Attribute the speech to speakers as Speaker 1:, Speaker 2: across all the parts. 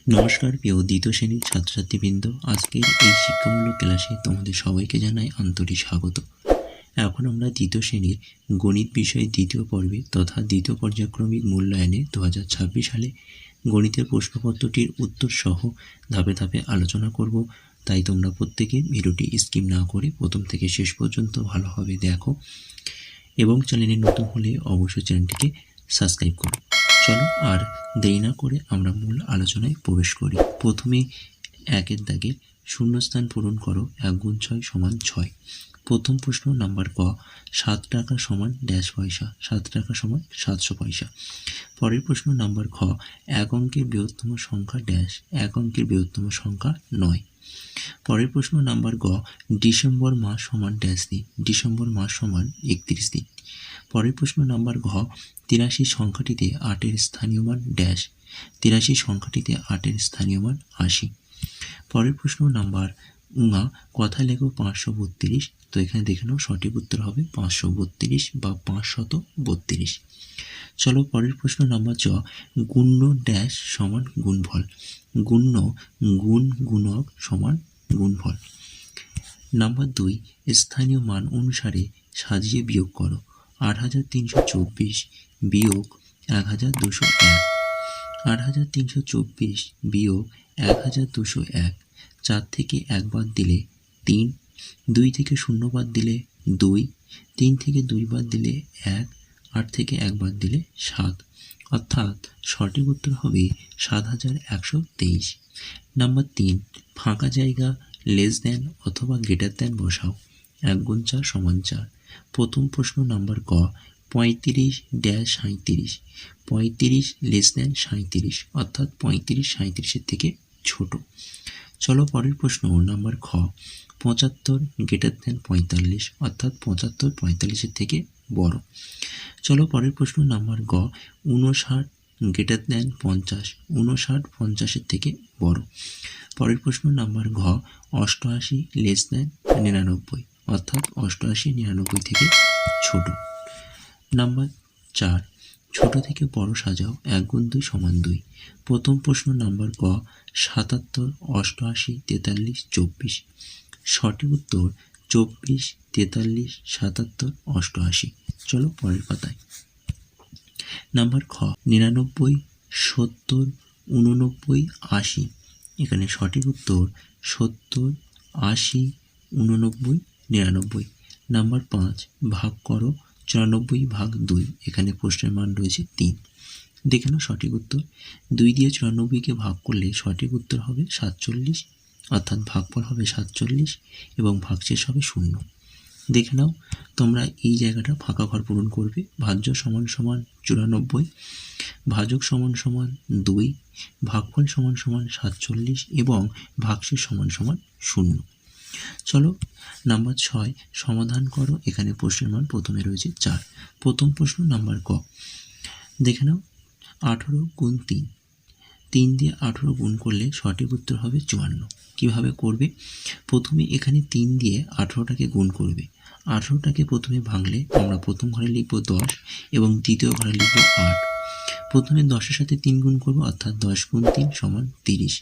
Speaker 1: নমস্কার প্রিয় দ্বিতীয় শ্রেণীর ছাত্রছাত্রীবৃন্দ, আজকের এই শিক্ষামূলক ক্লাসে তোমাদের সবাইকে জানাই আন্তরিক স্বাগত। এখন আমরা দ্বিতীয় শ্রেণীর গণিত বিষয়ে দ্বিতীয় পর্বে তথা দ্বিতীয় পর্যায়ক্রমিক মূল্যায়নে 2026 সালে গণিতের প্রশ্নপত্রটির উত্তর সহ ধাপে ধাপে আলোচনা করব। তাই তোমরা প্রত্যেকে ভিডিওটি স্কিপ না করে প্রথম থেকে শেষ পর্যন্ত ভালোভাবে দেখো এবং চ্যানেলে নতুন হলে অবশ্যই চ্যানেলটিকে সাবস্ক্রাইব করো। চলো আর দেরি না করে আমরা মূল আলোচনায় প্রবেশ করি। প্রথমে একের দাগে শূন্যস্থান পূরণ করো। 1 গুণ 6 সমান 6। প্রথম প্রশ্ন নাম্বার ক, 7 টাকা সমান ড্যাশ পয়সা। 7 টাকা সমান 700 পয়সা। পরের প্রশ্ন নাম্বার খ, 1 অঙ্কের বৃহত্তম সংখ্যা ড্যাশ। 1 অঙ্কের বৃহত্তম সংখ্যা 9। পরের প্রশ্ন নাম্বার গ, ডিসেম্বর মাস সমান ড্যাশ দিন। ডিসেম্বর মাস সমান 31 দিন। পরের প্রশ্ন নাম্বার ঘ, 83 সংখ্যাটিতে 8-এর স্থানীয় মান ড্যাশ। 83 সংখ্যাটিতে 8-এর স্থানীয় মান 80। পরের প্রশ্ন নাম্বার উঙা, কথা লেখো 532। তো এখানে দেখে নাও সঠিক উত্তর হবে 532 বা 532। চলো পরের প্রশ্ন নাম্বার চ, গুণ্য ড্যাশ সমান গুণফল। গুণ্য গুণ গুণক সমান গুণফল। নাম্বার 2, স্থানীয় মান অনুসারে সাজিয়ে বিয়োগ করো। 8324 বিয়োগ 1201। 8324 বিয়োগ 1201। 4 থেকে 1 বাদ দিলে 3, 2 থেকে 0 বাদ দিলে 2, 3 থেকে 2 বাদ দিলে 1, 8 থেকে 1 বাদ দিলে 7। অর্থাৎ সঠিক উত্তর হবে 7123। নাম্বার 3, ফাঁকা জায়গা লেস দ্যান অথবা গ্রেটার দ্যান বসাও। 1 গুণ 4 সমান 4। প্রথম প্রশ্ন নাম্বার ক, 35 ড্যাশ 37। 35 লেস দ্যান 37, অর্থাৎ 35 37-এর থেকে ছোট। চলো পরের প্রশ্ন নাম্বার খ, 75 গ্রেটার দ্যান 45, অর্থাৎ 75 45-এর থেকে বড়। চলো পরের প্রশ্ন নাম্বার গ, 59 গ্রেটার দ্যান 50। 59 50-এর থেকে বড়। পরের প্রশ্ন নাম্বার ঘ, 88 লেস দ্যান 99, অর্থাৎ 88 99 থেকে ছোট। নাম্বার 4, ছোট থেকে বড় সাজাও। 1 গুণ 2 সমান 2। প্রথম প্রশ্ন নাম্বার ক, 77 88 43 24। সঠিক উত্তর 24 43 77 88। চলো পরের পাতায়। নাম্বার খ, 99 70 89 80। এখানে সঠিক উত্তর 70 80 89 99। নাম্বার 5, ভাগ করো 94 ভাগ 2। এখানে প্রশ্নের মান রয়েছে 3। দেখে নাও সঠিক উত্তর। 2 দিয়ে 94-কে ভাগ করলে সঠিক উত্তর হবে 47, অর্থাৎ ভাগফল হবে 47 এবং ভাগশেষ হবে 0। দেখে নাও তোমরা এই জায়গাটা ফাঁকা ঘর পূরণ করবে। ভাজ্য সমান সমান 94, ভাজক সমান সমান 2, ভাগফল সমান সমান 47 এবং ভাগশেষ সমান সমান 0। চলো নাম্বার 6, সমাধান করো। এখানে প্রশ্নের মান প্রথমে রয়েছে 4। প্রথম প্রশ্ন নাম্বার ক, দেখে নাও 18 গুণ 3। 3 দিয়ে 18 গুণ করলে সঠিক উত্তর হবে 54। কিভাবে করবে? প্রথমে এখানে 3 দিয়ে 18টাকে গুণ করবে। 18টাকে প্রথমে ভাঙলে আমরা প্রথম ঘরে লিখব 10 এবং দ্বিতীয় ঘরে লিখব 8। প্রথমে 10-এর সাথে 3 গুণ করব, অর্থাৎ 10 গুণ 3 সমান 30।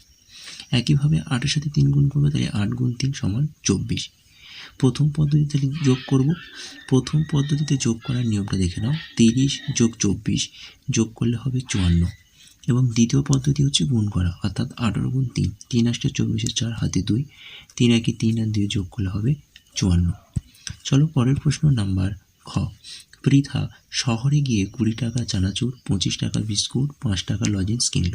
Speaker 1: একইভাবে 8-এর সাথে 3 গুণ করবো, তাহলে 8 গুণ 3 সমান 24। প্রথম পদ্ধতিতে যোগ করব। প্রথম পদ্ধতিতে যোগ করার নিয়মটা দেখে নাও। 30 যোগ 24 যোগ করলে হবে 54। এবং দ্বিতীয় পদ্ধতি হচ্ছে গুণ করা, অর্থাৎ 18 গুণ 3। 3 আসলে 24-এর 4 হাতে 2, 3 একে 3 আর 2 যোগ করলে হবে 54। চলো পরের প্রশ্ন নাম্বার খ, পৃথা শহরে গিয়ে 20 টাকা চানাচুর, 25 টাকা বিস্কুট, 5 টাকা লজেন্স কিনল।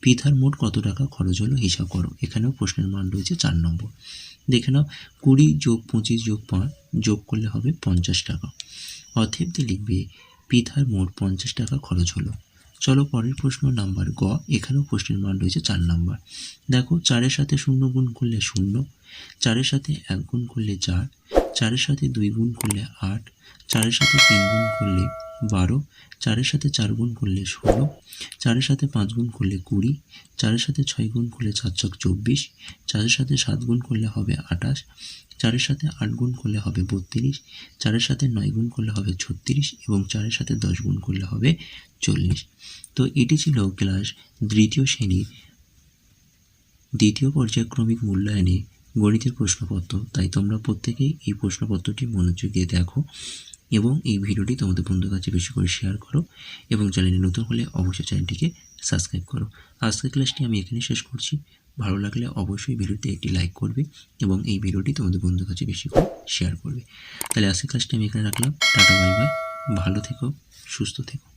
Speaker 1: পৃথার মোট কত টাকা খরচ হলো হিসাব করো। এখানেও প্রশ্নের মান রয়েছে 4 নম্বর। দেখে নাও 20 যোগ 25 যোগ 5 যোগ করলে হবে 50 টাকা। অতএব লিখবে পৃথার মোট 50 টাকা খরচ হলো। চলো পরের প্রশ্ন নাম্বার গ, এখানেও প্রশ্নের মান রয়েছে 4 নম্বর। দেখো 4-এর সাথে 0 গুণ করলে 0, 4-এর সাথে 1 গুণ করলে 4, 4-এর সাথে 2 গুণ করলে 8, 4-এর সাথে 3 গুণ করলে 12, 4-এর সাথে 4 গুণ করলে 16, 4-এর সাথে 5 গুণ করলে 20, 4-এর সাথে 6 গুণ করলে 4 ছক 24, 4-এর সাথে 7 গুণ করলে হবে 28, 4-এর সাথে 8 গুণ করলে হবে 32, 4-এর সাথে 9 গুণ করলে হবে 36 এবং 4-এর সাথে 10 গুণ করলে হবে 40। তো এটি ছিল ক্লাস দ্বিতীয় শ্রেণীর দ্বিতীয় পর্যায়ক্রমিক মূল্যায়নে গণিতের প্রশ্নপত্র, তাই তোমরা প্রত্যেকেই এই প্রশ্নপত্রটি মনোযোগ দিয়ে দেখো এবং এই ভিডিওটি তোমাদের বন্ধুর কাছে বেশি করে শেয়ার করো এবং চ্যানেলে নতুন হলে অবশ্যই চ্যানেলটিকে সাবস্ক্রাইব করো। আজকের ক্লাসটি আমি এখানে শেষ করছি। ভালো লাগলে অবশ্যই ভিডিওতে একটি লাইক করবে এবং এই ভিডিওটি তোমাদের বন্ধুর কাছে বেশি করে শেয়ার করবে। তাহলে আজকের ক্লাসটি আমি এখানে রাখলাম। টাটা, বাই বাই, ভালো থেকো, সুস্থ থেকো।